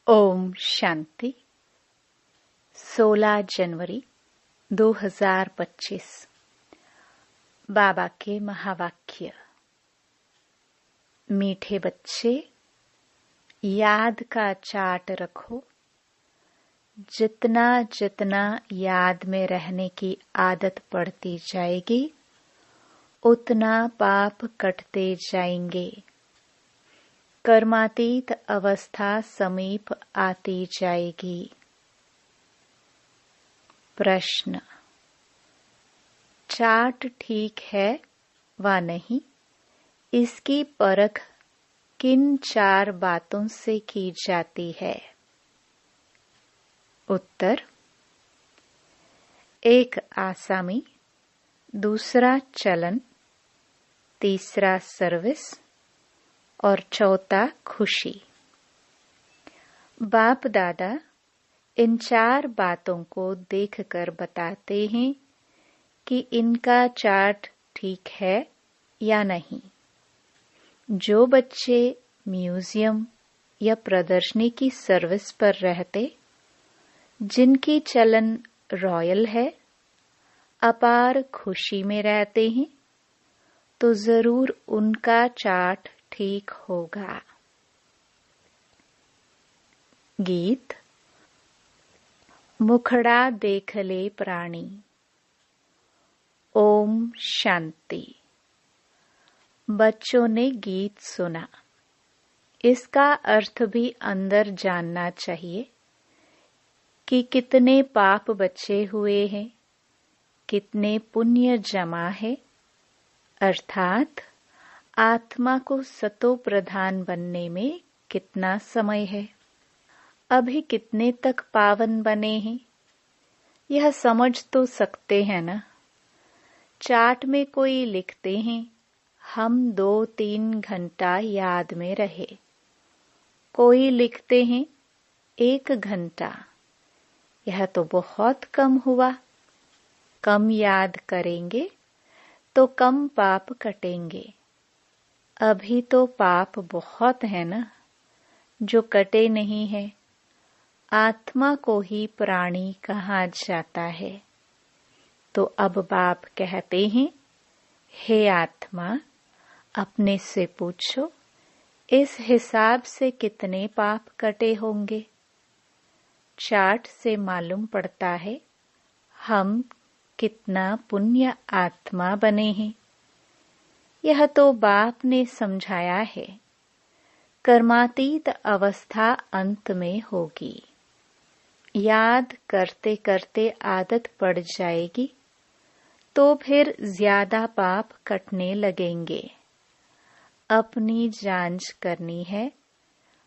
ओम शांति। 16 जनवरी 2025। बाबा के महावाक्य। मीठे बच्चे, याद का चार्ट रखो। जितना जितना याद में रहने की आदत पड़ती जाएगी, उतना पाप कटते जाएंगे। कर्मातीत अवस्था समीप आती जाएगी। प्रश्न: चार्ट ठीक है व नहीं, इसकी परख किन 4 बातों से की जाती है? उत्तर: 1 आसामी, दूसरा चलन, तीसरा सर्विस और चौथा खुशी। बाप दादा इन 4 बातों को देखकर बताते हैं कि इनका चार्ट ठीक है या नहीं। जो बच्चे म्यूजियम या प्रदर्शनी की सर्विस पर रहते, जिनकी चलन रॉयल है, अपार खुशी में रहते हैं, तो जरूर उनका चार्ट ठीक होगा। गीत। मुखड़ा देख ले प्राणी। ओम शांति। बच्चों ने गीत सुना, इसका अर्थ भी अंदर जानना चाहिए कि कितने पाप बचे हुए हैं, कितने पुण्य जमा है, अर्थात आत्मा को सतो प्रधान बनने में कितना समय है, अभी कितने तक पावन बने हैं, यह समझ तो सकते हैं ना। चार्ट में कोई लिखते हैं हम 2-3 घंटा याद में रहे, कोई लिखते हैं 1 घंटा। यह तो बहुत कम हुआ। कम याद करेंगे तो कम पाप कटेंगे। अभी तो पाप बहुत है ना, जो कटे नहीं है। आत्मा को ही प्राणी कहा जाता है। तो अब बाप कहते हैं, हे आत्मा, अपने से पूछो, इस हिसाब से कितने पाप कटे होंगे। चार्ट से मालूम पड़ता है हम कितना पुण्य आत्मा बने हैं। यह तो बाप ने समझाया है। कर्मातीत अवस्था अंत में होगी। याद करते करते आदत पड़ जाएगी, तो फिर ज्यादा पाप कटने लगेंगे। अपनी जांच करनी है,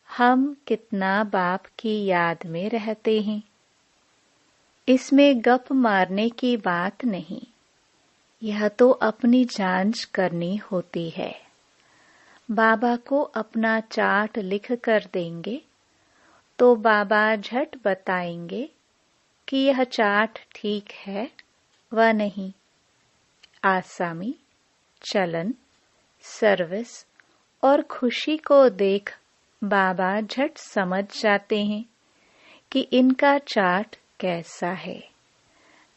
हम कितना बाप की याद में रहते हैं। इसमें गप मारने की बात नहीं, यह तो अपनी जांच करनी होती है। बाबा को अपना चार्ट लिख कर देंगे तो बाबा झट बताएंगे कि यह चार्ट ठीक है व नहीं। आसामी, चलन, सर्विस और खुशी को देख बाबा झट समझ जाते हैं कि इनका चार्ट कैसा है।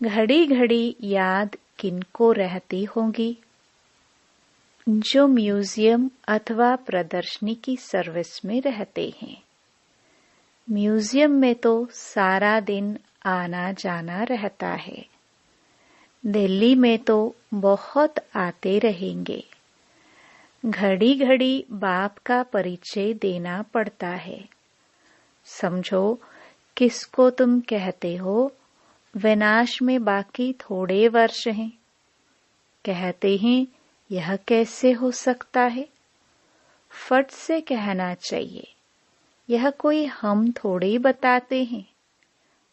घड़ी घड़ी याद किनको रहती होगी? जो म्यूजियम अथवा प्रदर्शनी की सर्विस में रहते हैं। म्यूजियम में तो सारा दिन आना जाना रहता है। दिल्ली में तो बहुत आते रहेंगे। घड़ी घड़ी बाप का परिचय देना पड़ता है। समझो, किसको तुम कहते हो, विनाश में बाकी थोड़े वर्ष हैं। कहते हैं यह कैसे हो सकता है? फट से कहना चाहिए, यह कोई हम थोड़े बताते हैं।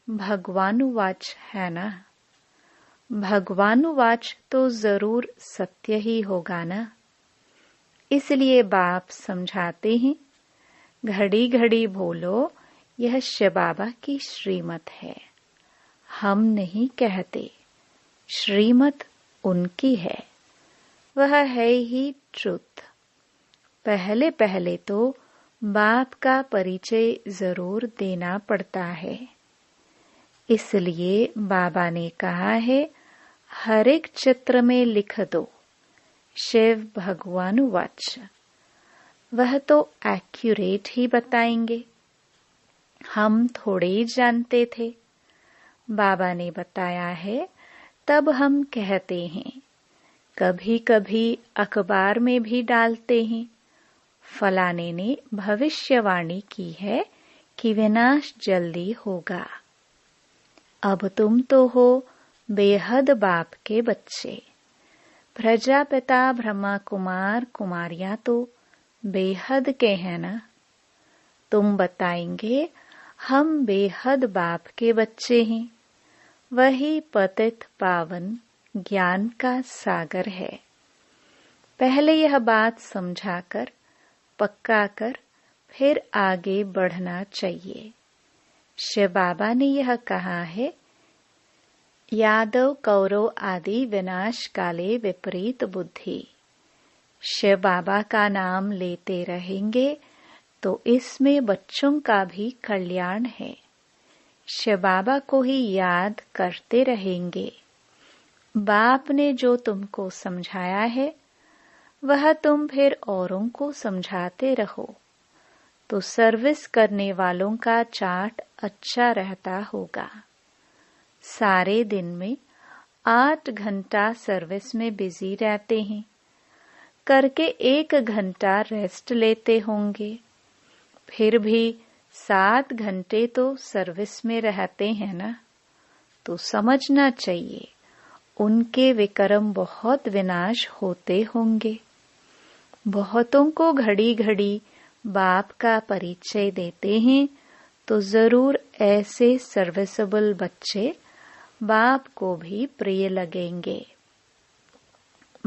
भगवानुवाच है ना। भगवानुवाच तो जरूर सत्य ही होगा ना। इसलिए बाप समझाते हैं, घड़ी घड़ी बोलो, यह शिव बाबा की श्रीमत है। हम नहीं कहते, श्रीमत उनकी है। वह है ही ट्रुथ। पहले पहले तो बाप का परिचय जरूर देना पड़ता है। इसलिए बाबा ने कहा है, हर एक चित्र में लिख दो शिव भगवान वाच। वह तो एक्यूरेट ही बताएंगे। हम थोड़े ही जानते थे, बाबा ने बताया है, तब हम कहते हैं। कभी कभी अखबार में भी डालते हैं, फलाने ने भविष्यवाणी की है कि विनाश जल्दी होगा। अब तुम तो हो बेहद बाप के बच्चे। प्रजापिता ब्रह्मा कुमार कुमारियां तो बेहद के हैं ना। तुम बताएंगे हम बेहद बाप के बच्चे हैं। वही पतित पावन ज्ञान का सागर है। पहले यह बात समझाकर पक्का कर फिर आगे बढ़ना चाहिए। शिव बाबा ने यह कहा है, यादव कौरव आदि विनाश काले विपरीत बुद्धि। शिव बाबा का नाम लेते रहेंगे तो इसमें बच्चों का भी कल्याण है। शिव बाबा को ही याद करते रहेंगे। बाप ने जो तुमको समझाया है वह तुम फिर औरों को समझाते रहो तो सर्विस करने वालों का चार्ट अच्छा रहता होगा। सारे दिन में 8 घंटा सर्विस में बिजी रहते हैं, करके 1 घंटा रेस्ट लेते होंगे। फिर भी 7 घंटे तो सर्विस में रहते हैं ना। तो समझना चाहिए उनके विक्रम बहुत विनाश होते होंगे। बहुतों को घड़ी घड़ी बाप का परिचय देते हैं तो जरूर ऐसे सर्विसेबल बच्चे बाप को भी प्रिय लगेंगे।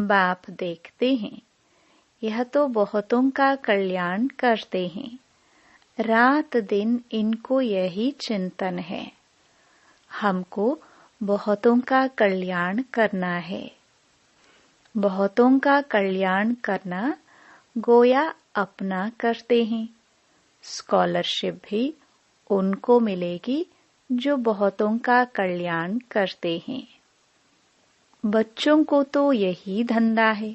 बाप देखते हैं यह तो बहुतों का कल्याण करते हैं। रात दिन इनको यही चिंतन है, हमको बहुतों का कल्याण करना है। बहुतों का कल्याण करना गोया अपना करते हैं। स्कॉलरशिप भी उनको मिलेगी जो बहुतों का कल्याण करते हैं। बच्चों को तो यही धंधा है,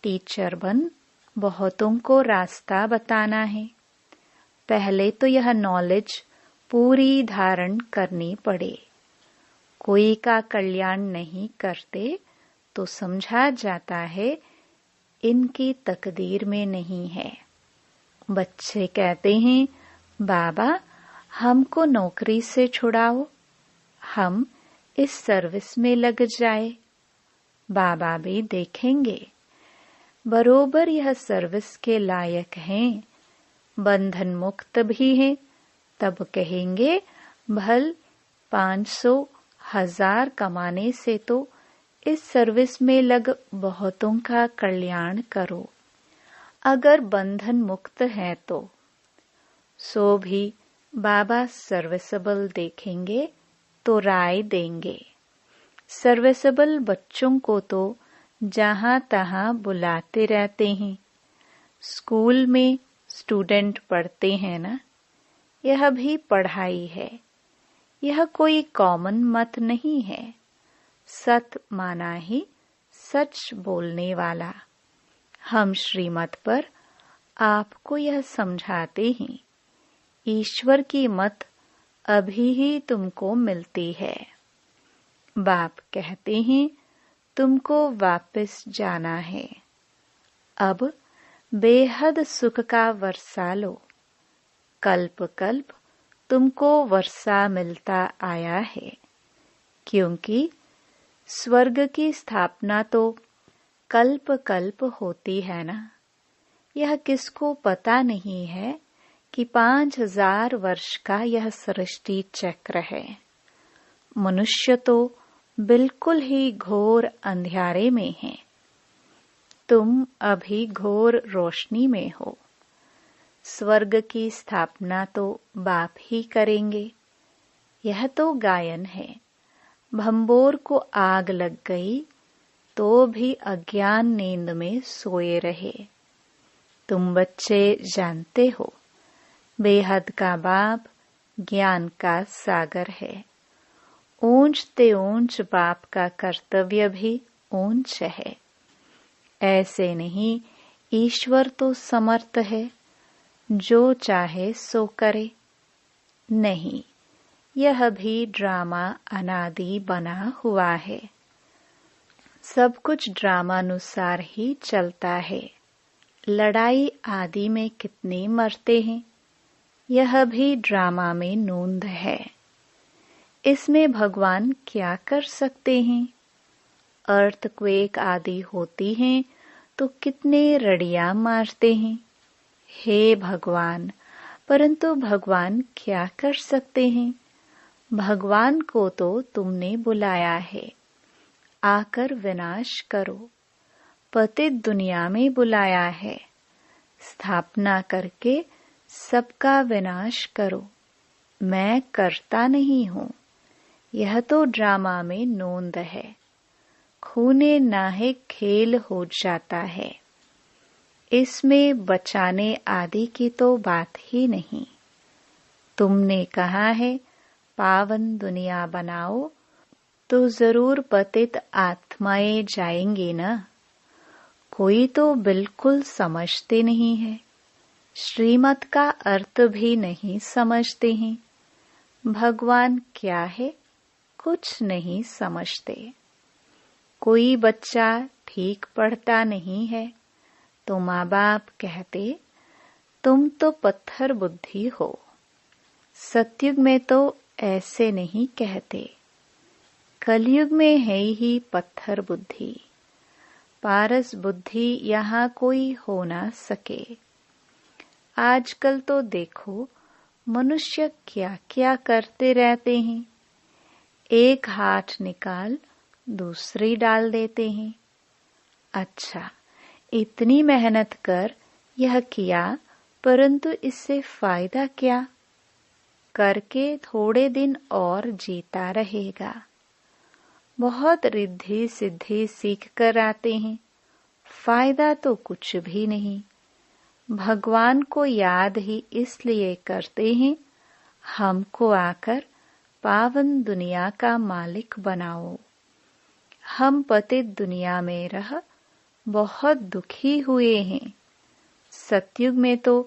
टीचर बन बहुतों को रास्ता बताना है। पहले तो यह नॉलेज पूरी धारण करनी पड़े। कोई का कल्याण नहीं करते तो समझा जाता है इनकी तकदीर में नहीं है। बच्चे कहते हैं, बाबा हमको नौकरी से छुड़ाओ, हम इस सर्विस में लग जाए। बाबा भी देखेंगे बरोबर यह सर्विस के लायक हैं, बंधन मुक्त भी हैं। तब कहेंगे भल 500 1000 कमाने से तो इस सर्विस में लग बहुतों का कल्याण करो। अगर बंधन मुक्त है तो सो भी बाबा सर्विसेबल देखेंगे तो राय देंगे। सर्विसेबल बच्चों को तो जहां तहां बुलाते रहते हैं। स्कूल में स्टूडेंट पढ़ते हैं ना, यह भी पढ़ाई है। यह कोई कॉमन मत नहीं है। सत माना ही सच बोलने वाला। हम श्रीमत पर आपको यह समझाते हैं, ईश्वर की मत अभी ही तुमको मिलती है। बाप कहते हैं तुमको वापस जाना है। अब बेहद सुख का वर्षा लो। कल्प कल्प तुमको वर्षा मिलता आया है, क्योंकि स्वर्ग की स्थापना तो कल्प कल्प होती है ना। यह किसको पता नहीं है कि 5000 वर्ष का यह सृष्टि चक्र है। मनुष्य तो बिल्कुल ही घोर अंधियारे में है। तुम अभी घोर रोशनी में हो। स्वर्ग की स्थापना तो बाप ही करेंगे। यह तो गायन है। भंबोर को आग लग गई तो भी अज्ञान नींद में सोए रहे। तुम बच्चे जानते हो, बेहद का बाप ज्ञान का सागर है। ऊंच ते ऊंच बाप का कर्तव्य भी ऊंच है। ऐसे नहीं, ईश्वर तो समर्थ है, जो चाहे सो करे। नहीं, यह भी ड्रामा अनादि बना हुआ है। सब कुछ ड्रामानुसार ही चलता है। लड़ाई आदि में कितने मरते हैं, यह भी ड्रामा में नोंद है। इसमें भगवान क्या कर सकते हैं? अर्थक्वेक आदि होती हैं तो कितने रड़ियां मारते हैं। हे भगवान, परंतु भगवान क्या कर सकते हैं? भगवान को तो तुमने बुलाया है, आकर विनाश करो। पतित दुनिया में बुलाया है, स्थापना करके सबका विनाश करो। मैं करता नहीं हूँ, यह तो ड्रामा में नोंद है। खूने नाहे खेल हो जाता है। इसमें बचाने आदि की तो बात ही नहीं। तुमने कहा है पावन दुनिया बनाओ, तो जरूर पतित आत्माएं जाएंगी ना। कोई तो बिल्कुल समझते नहीं है, श्रीमत का अर्थ भी नहीं समझते हैं। भगवान क्या है, कुछ नहीं समझते। कोई बच्चा ठीक पढ़ता नहीं है तो माँ बाप कहते तुम तो पत्थर बुद्धि हो। सतयुग में तो ऐसे नहीं कहते, कलयुग में है ही पत्थर बुद्धि। पारस बुद्धि यहाँ कोई हो ना सके। आजकल तो देखो मनुष्य क्या क्या करते रहते हैं। एक हाथ निकाल दूसरी डाल देते हैं। अच्छा, इतनी मेहनत कर यह किया, परंतु इससे फायदा क्या? करके थोड़े दिन और जीता रहेगा। बहुत रिद्धि सिद्धि सीख कर आते हैं, फायदा तो कुछ भी नहीं। भगवान को याद ही इसलिए करते हैं, हमको आकर पावन दुनिया का मालिक बनाओ। हम पतित दुनिया में रह बहुत दुखी हुए हैं। सतयुग में तो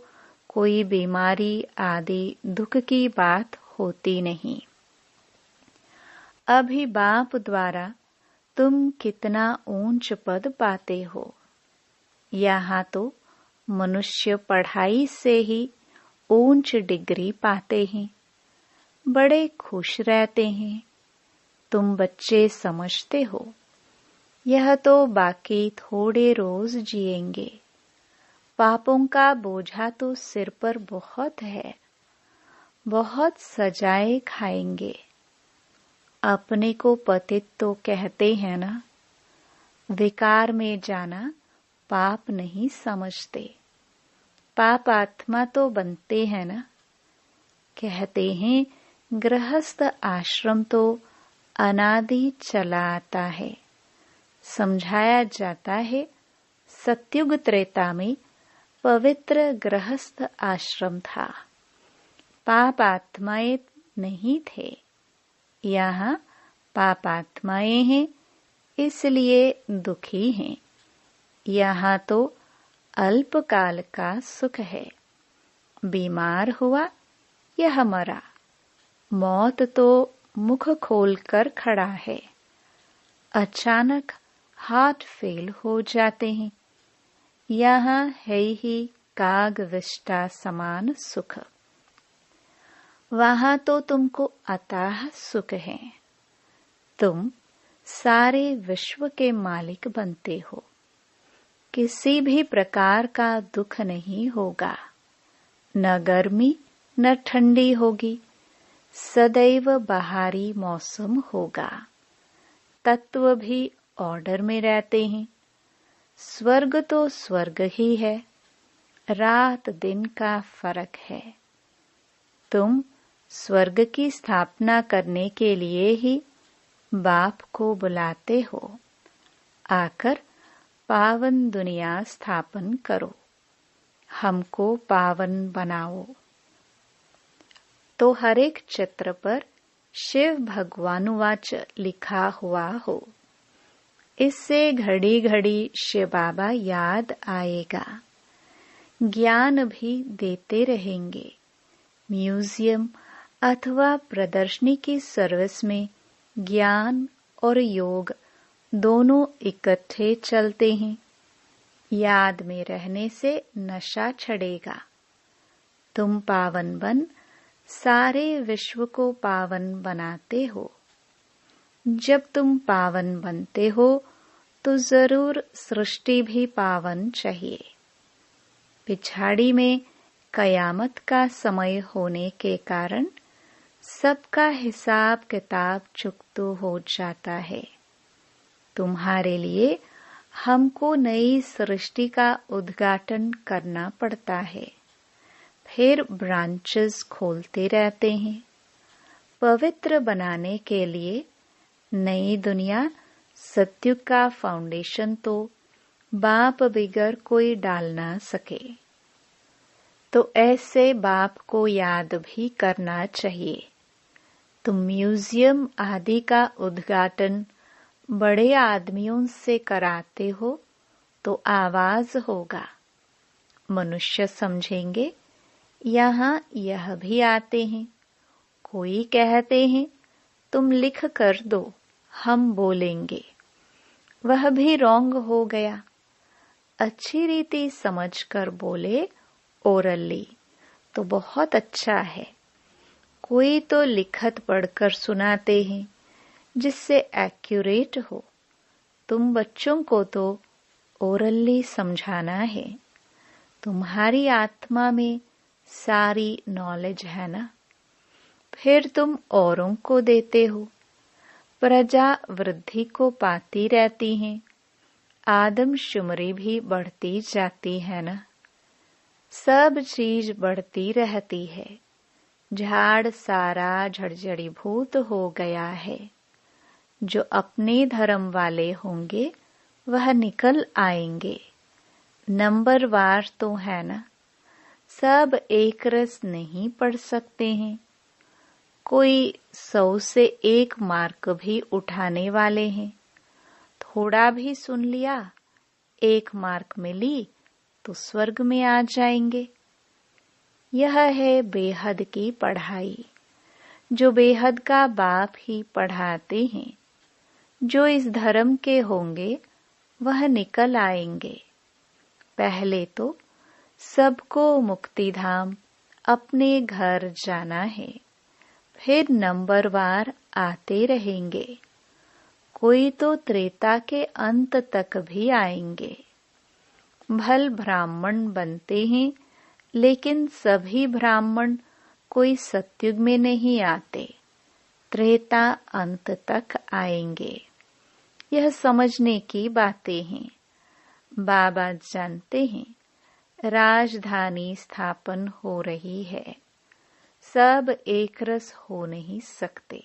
कोई बीमारी आदि दुख की बात होती नहीं। अभी बाप द्वारा तुम कितना ऊंच पद पाते हो। यहाँ तो मनुष्य पढ़ाई से ही ऊंच डिग्री पाते हैं, बड़े खुश रहते हैं। तुम बच्चे समझते हो, यह तो बाकी थोड़े रोज जिएंगे। पापों का बोझा तो सिर पर बहुत है, बहुत सजाए खाएंगे। अपने को पतित तो कहते हैं ना। विकार में जाना पाप नहीं समझते। पाप आत्मा तो बनते हैं ना। कहते हैं गृहस्थ आश्रम तो अनादि चला आता है। समझाया जाता है सतयुग त्रेता में पवित्र गृहस्थ आश्रम था, पाप आत्माएं नहीं थे। यहाँ पाप आत्माएं हैं, इसलिए दुखी हैं। यहाँ तो अल्पकाल का सुख है। बीमार हुआ, यह मरा। मौत तो मुख खोलकर खड़ा है। अचानक हार्ट फेल हो जाते हैं। यहाँ है ही काग विष्टा समान सुख। वहां तो तुमको अथाह सुख है। तुम सारे विश्व के मालिक बनते हो। किसी भी प्रकार का दुख नहीं होगा, न गर्मी न ठंडी होगी। सदैव बाहरी मौसम होगा। तत्व भी ऑर्डर में रहते हैं। स्वर्ग तो स्वर्ग ही है, रात दिन का फर्क है। तुम स्वर्ग की स्थापना करने के लिए ही बाप को बुलाते हो। आकर पावन दुनिया स्थापन करो। हमको पावन बनाओ। तो हर एक चित्र पर शिव भगवानुवाच लिखा हुआ हो। इससे घड़ी घड़ी शिव बाबा याद आएगा। ज्ञान भी देते रहेंगे। म्यूजियम अथवा प्रदर्शनी की सर्विस में ज्ञान और योग दोनों इकट्ठे चलते हैं। याद में रहने से नशा छड़ेगा। तुम पावन बन सारे विश्व को पावन बनाते हो। जब तुम पावन बनते हो तो जरूर सृष्टि भी पावन चाहिए। पिछाड़ी में कयामत का समय होने के कारण सबका हिसाब किताब चुकतो हो जाता है। तुम्हारे लिए हमको नई सृष्टि का उद्घाटन करना पड़ता है। फिर ब्रांचेस खोलते रहते हैं। पवित्र बनाने के लिए नई दुनिया सत्युग का फाउंडेशन तो बाप बिगर कोई डाल ना सके। तो ऐसे बाप को याद भी करना चाहिए। तुम म्यूजियम आदि का उद्घाटन बड़े आदमियों से कराते हो तो आवाज होगा। मनुष्य समझेंगे यहाँ यह भी आते हैं। कोई कहते हैं तुम लिख कर दो, हम बोलेंगे। वह भी रॉन्ग हो गया। अच्छी रीति समझकर बोले ओरली तो बहुत अच्छा है। कोई तो लिखत पढ़कर सुनाते हैं जिससे एक्यूरेट हो। तुम बच्चों को तो ओरली समझाना है। तुम्हारी आत्मा में सारी नॉलेज है ना। फिर तुम औरों को देते हो। प्रजा वृद्धि को पाती रहती है। आदमशुमारी भी बढ़ती जाती है ना। सब चीज बढ़ती रहती है। झाड़ सारा झड़झड़ीभूत हो गया है। जो अपने धर्म वाले होंगे वह निकल आएंगे। नंबरवार तो है ना। सब एक रस नहीं पढ़ सकते हैं। कोई 100 से 1 मार्क भी उठाने वाले हैं। थोड़ा भी सुन लिया, 1 मार्क मिली तो स्वर्ग में आ जाएंगे। यह है बेहद की पढ़ाई, जो बेहद का बाप ही पढ़ाते हैं। जो इस धर्म के होंगे वह निकल आएंगे। पहले तो सबको मुक्तिधाम अपने घर जाना है। फिर नंबरवार आते रहेंगे। कोई तो त्रेता के अंत तक भी आएंगे। भल ब्राह्मण बनते हैं, लेकिन सभी ब्राह्मण कोई सतयुग में नहीं आते। त्रेता अंत तक आएंगे। यह समझने की बातें हैं। बाबा जानते हैं राजधानी स्थापन हो रही है। सब एक रस हो नहीं सकते।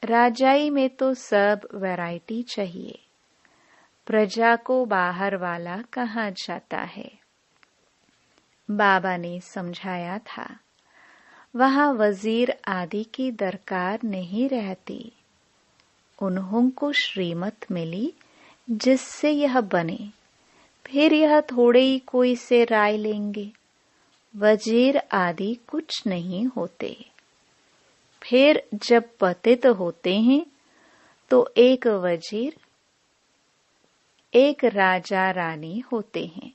राजाई में तो सब वैरायटी चाहिए। प्रजा को बाहर वाला कहा जाता है। बाबा ने समझाया था, वहां वजीर आदि की दरकार नहीं रहती। उन्हों को श्रीमत मिली जिससे यह बने। फिर यह थोड़े ही कोई से राय लेंगे। वजीर आदि कुछ नहीं होते। फिर जब पतित होते हैं तो एक वजीर, एक राजा रानी होते हैं।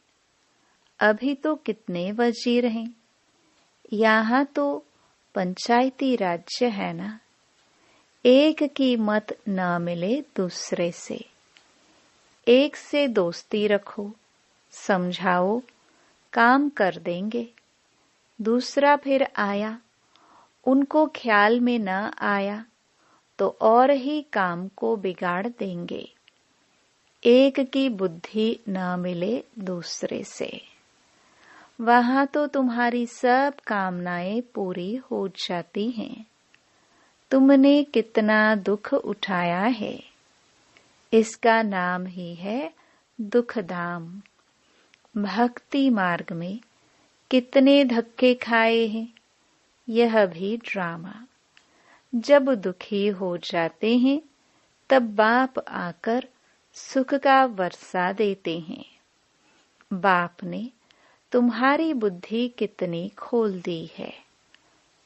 अभी तो कितने वजीर हैं। यहाँ तो पंचायती राज्य है ना। एक की मत न मिले दूसरे से। एक से दोस्ती रखो, समझाओ, काम कर देंगे। दूसरा फिर आया, उनको ख्याल में न आया तो और ही काम को बिगाड़ देंगे। एक की बुद्धि न मिले दूसरे से। वहां तो तुम्हारी सब कामनाएं पूरी हो जाती हैं। तुमने कितना दुख उठाया है। इसका नाम ही है दुखधाम। भक्ति मार्ग में कितने धक्के खाए हैं, यह भी ड्रामा। जब दुखी हो जाते हैं तब बाप आकर सुख का वर्षा देते हैं। बाप ने तुम्हारी बुद्धि कितनी खोल दी है।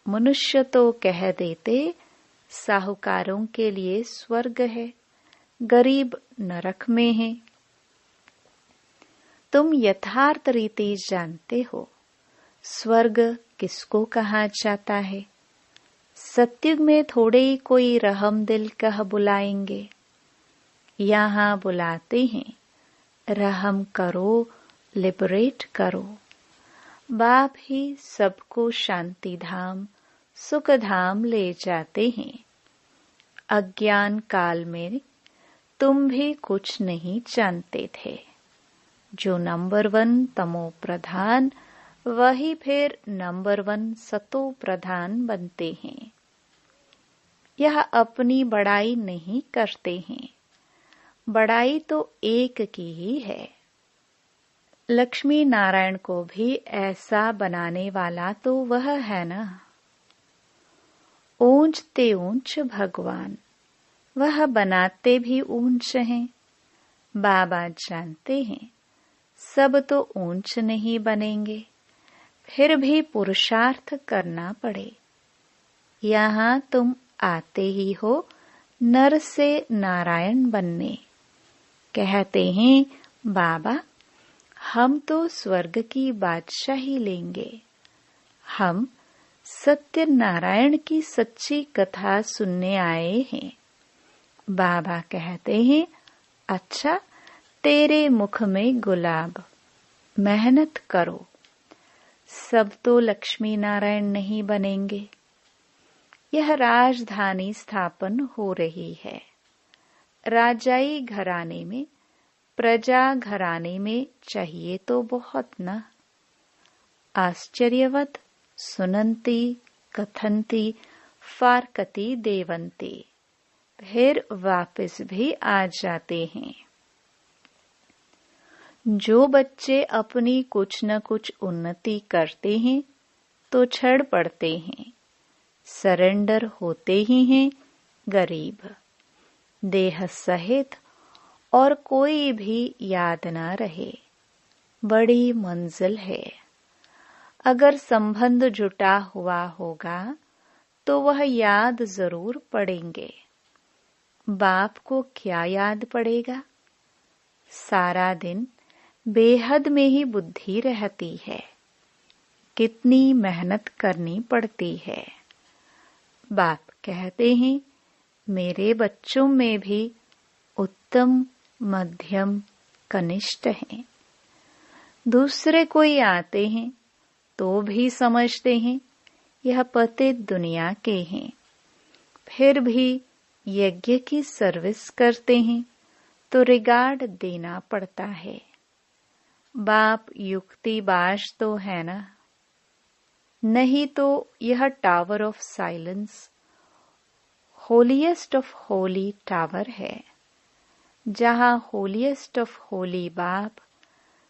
मनुष्य तो कह देते साहूकारों के लिए स्वर्ग है, गरीब नरक में है। तुम यथार्थ रीति जानते हो स्वर्ग किसको कहा जाता है। सत्युग में थोड़े ही कोई रहम दिल कह बुलाएंगे। यहाँ बुलाते हैं रहम करो, लिबरेट करो। बाप ही सबको शांति धाम, सुख धाम ले जाते हैं। अज्ञान काल में तुम भी कुछ नहीं जानते थे। जो नंबर 1 तमो प्रधान, वही फिर नंबर 1 सतो प्रधान बनते हैं। यह अपनी बड़ाई नहीं करते हैं, बड़ाई तो एक की ही है। लक्ष्मी नारायण को भी ऐसा बनाने वाला तो वह है ना। ऊंच ते ऊंच भगवान, वह बनाते भी ऊंच हैं। बाबा जानते हैं सब तो ऊंच नहीं बनेंगे, फिर भी पुरुषार्थ करना पड़े। यहाँ तुम आते ही हो नर से नारायण बनने। कहते हैं बाबा हम तो स्वर्ग की बादशाही लेंगे। हम सत्यनारायण की सच्ची कथा सुनने आए हैं। बाबा कहते हैं अच्छा, तेरे मुख में गुलाब, मेहनत करो। सब तो लक्ष्मी नारायण नहीं बनेंगे। यह राजधानी स्थापन हो रही है। राजाई घराने में, प्रजा घराने में चाहिए तो बहुत न। आश्चर्यवत सुनंती कथंती फारकती देवंती, फिर वापस भी आ जाते हैं। जो बच्चे अपनी कुछ न कुछ उन्नति करते हैं तो छड़ पड़ते हैं, सरेंडर होते ही हैं गरीब। देह सहित और कोई भी याद ना रहे, बड़ी मंजिल है। अगर संबंध जुटा हुआ होगा तो वह याद जरूर पड़ेंगे। बाप को क्या याद पड़ेगा। सारा दिन बेहद में ही बुद्धि रहती है। कितनी मेहनत करनी पड़ती है। बाप कहते हैं मेरे बच्चों में भी उत्तम, मध्यम, कनिष्ठ हैं। दूसरे कोई आते हैं तो भी समझते हैं यह पतित दुनिया के हैं, फिर भी यज्ञ की सर्विस करते हैं तो रिगार्ड देना पड़ता है। बाप युक्तिबाज तो है ना, नहीं तो यह tower of silence holiest of Holi tower है, जहां होलीएस्ट ऑफ होली बाप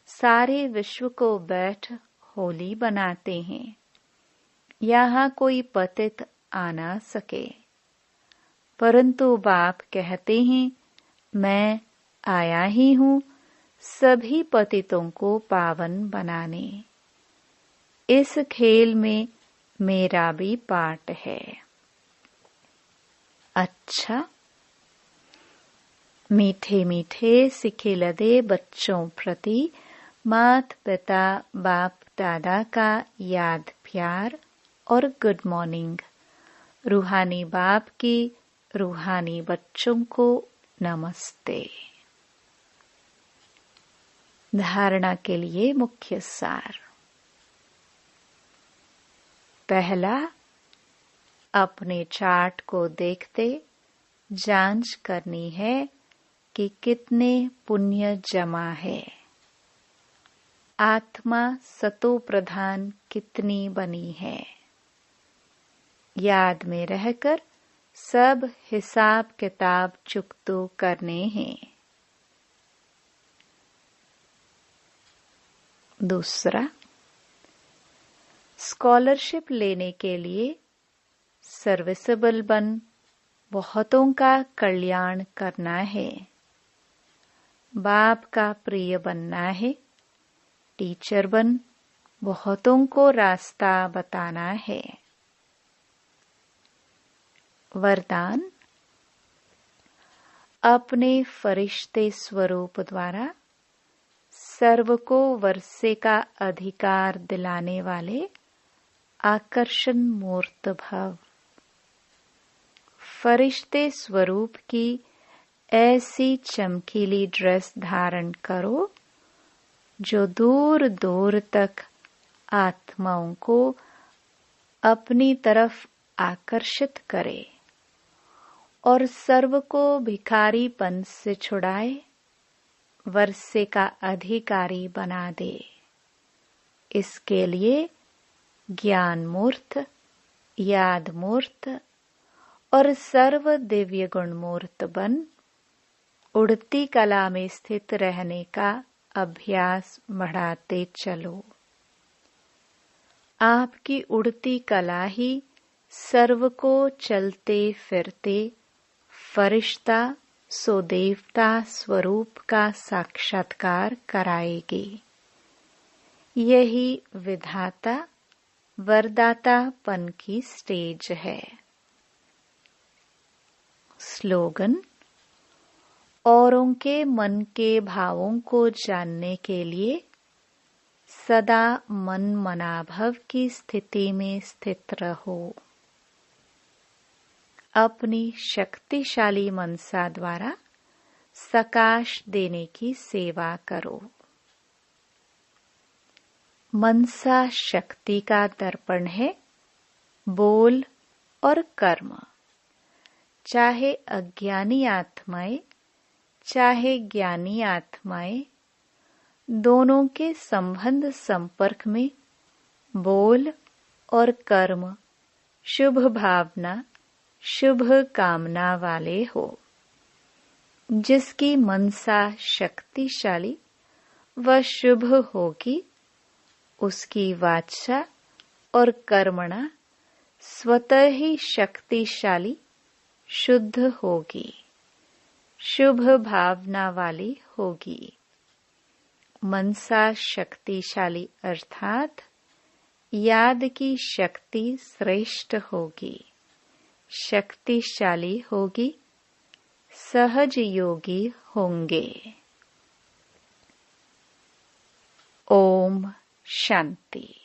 सारे विश्व को बैठ होली बनाते हैं। यहाँ कोई पतित आ ना सके, परंतु बाप कहते हैं मैं आया ही हूँ सभी पतितों को पावन बनाने। इस खेल में मेरा भी पार्ट है। अच्छा, मीठे मीठे सिखे लदे बच्चों प्रति मात पिता बाप दादा का याद प्यार और गुड मॉर्निंग। रूहानी बाप की रूहानी बच्चों को नमस्ते। धारणा के लिए मुख्य सार। पहला, अपने चार्ट को देखते जांच करनी है कि कितने पुण्य जमा है। आत्मा सतो प्रधान कितनी बनी है। याद में रहकर सब हिसाब किताब चुकतो करने हैं। दूसरा, स्कॉलरशिप लेने के लिए सर्विसेबल बन बहुतों का कल्याण करना है। बाप का प्रिय बनना है। टीचर बन बहुतों को रास्ता बताना है। वरदान, अपने फरिश्ते स्वरूप द्वारा सर्व को वर्षे का अधिकार दिलाने वाले आकर्षण मूर्त भव। फरिश्ते स्वरूप की ऐसी चमकीली ड्रेस धारण करो जो दूर दूर तक आत्माओं को अपनी तरफ आकर्षित करे और सर्व को भिखारीपन से छुड़ाए वर्षे का अधिकारी बना दे। इसके लिए ज्ञान मूर्त, याद मूर्त और सर्व दिव्य गुण मूर्त बन उड़ती कला में स्थित रहने का अभ्यास बढ़ाते चलो। आपकी उड़ती कला ही सर्व को चलते फिरते फरिश्ता सो देवता स्वरूप का साक्षात्कार कराएगी। यही विधाता वरदातापन की स्टेज है। स्लोगन, औरों के मन के भावों को जानने के लिए सदा मन मनाभव की स्थिति में स्थित रहो। अपनी शक्तिशाली मनसा द्वारा सकाश देने की सेवा करो। मनसा शक्ति का दर्पण है बोल और कर्म। चाहे अज्ञानी आत्माएं चाहे ज्ञानी आत्माएं, दोनों के संबंध संपर्क में बोल और कर्म शुभ भावना शुभ कामना वाले हो। जिसकी मनसा शक्तिशाली व शुभ होगी उसकी वाचा और कर्मणा स्वतः ही शक्तिशाली शुद्ध होगी, शुभ भावना वाली होगी। मनसा शक्तिशाली अर्थात याद की शक्ति श्रेष्ठ होगी, शक्तिशाली होगी, सहज योगी होंगे। ओम शांति।